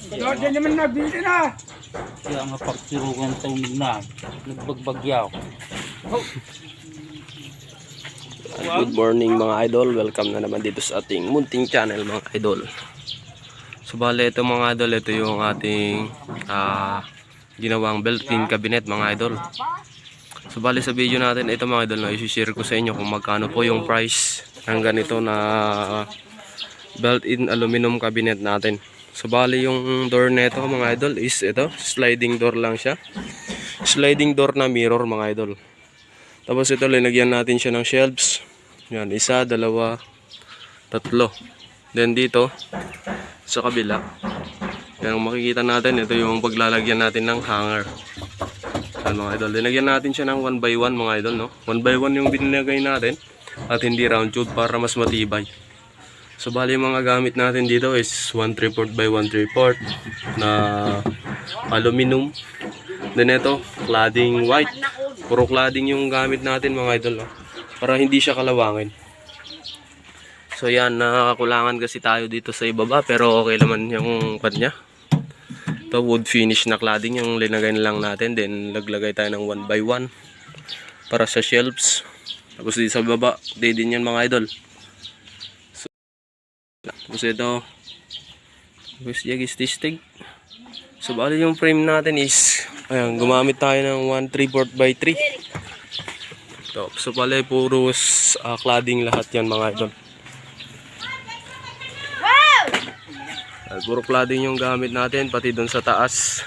Dito naman nabili na. Kaya nga pagsirugan tawag na. Nagbagbagyaw. Good morning mga idol, welcome na naman dito sa ating munting channel mga idol. So bale ito mga idol, ito yung ating ginawang built-in cabinet mga idol. So bale sa video natin ito mga idol, i-share ko sa inyo kung magkano po yung price ng ganito na built-in aluminum cabinet natin. So bale yung door nito mga idol is ito, sliding door lang siya. Sliding door na mirror mga idol. Tapos ito, linagyan natin siya ng shelves. Yan, isa, dalawa, tatlo. Then dito, sa kabila, yan, makikita natin, ito yung paglalagyan natin ng hanger. Yan mga idol, linagyan natin siya ng 1 by 1 mga idol, no? 1 by 1 yung binilagay natin, at hindi round tube para mas matibay. So bali yung mga gamit natin dito is 1/3 by 1/3 na aluminum. Then ito, cladding white. Puro cladding yung gamit natin mga idol, no? Para hindi siya kalawangin. So yan, nakakulangan kasi tayo dito sa ibaba, pero okay naman yung kanya. Ito wood finish na cladding yung linagay na lang natin. Then laglagay tayo ng 1 by 1 para sa shelves. Tapos dito sa baba, din yan mga idol. So, tapos ito, tapos yagis tistig. So bali yung frame natin is, ayan, gumamit tayo ng 1/3 by 3. So pala puro cladding lahat yan mga idol. Puro cladding yung gamit natin, pati doon sa taas.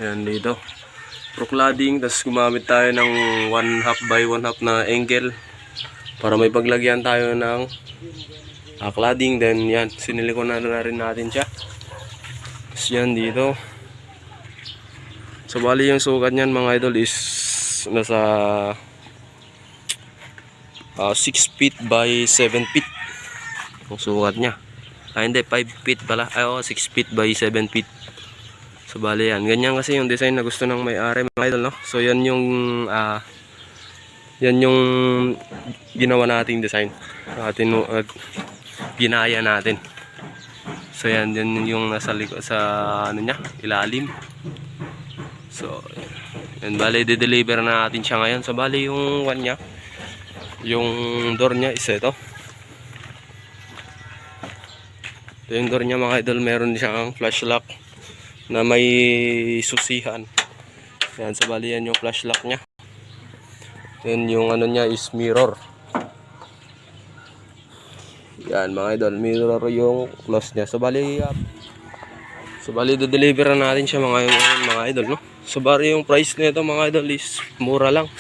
Ayan dito. Puro cladding, tapos gumamit tayo ng 1/2 by 1/2 na angle para may paglagyan tayo ng cladding. Then yan, sinilikon na rin natin siya. Tapos yan dito. So bali yung sukat niyan mga idol is nasa 6 feet by 7 feet yung sukat niya. Hindi, 5 feet pala. 6 feet by 7 feet. So bali yan, ganyan kasi yung design na gusto ng may-ari mga idol, no? So yan yung ginawa nating design, ginaya natin. So yan yung nasa likod sa ano niya, ilalim. So yan, bali de-deliver na natin siya ngayon. So bali yung one niya, yung door niya is ito. Ito yung door niya mga idol, meron siyang flash lock na may susihan. Yan, so bali yan yung flash lock niya. Then yung ano niya is mirror. Yan mga idol, mirror yung close niya. So bali de-deliver na natin siya mga idol, no? So bali yung price nito mga idol is mura lang.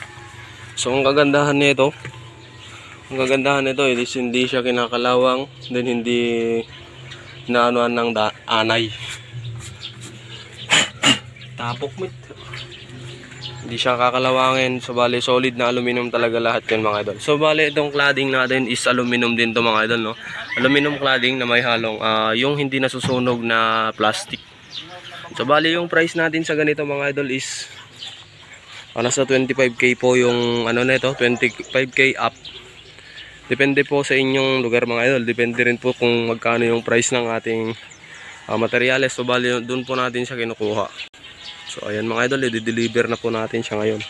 So ang kagandahan nito is hindi siya kinakalawang, then hindi inaanuhan ng anay. Tapok mit. Hindi siya kakalawangin. So bali solid na aluminum talaga lahat yan mga idol. So bali itong cladding natin is aluminum din to mga idol, no? Aluminum cladding na may halong yung hindi nasusunog na plastic. So bali yung price natin sa ganito mga idol is nasa 25k po yung ano nito, 25k up. Depende po sa inyong lugar mga idol. Depende rin po kung magkano yung price ng ating materyales. So bali doon po natin siya kinukuha. So ayan mga idol, i-deliver na po natin siya ngayon.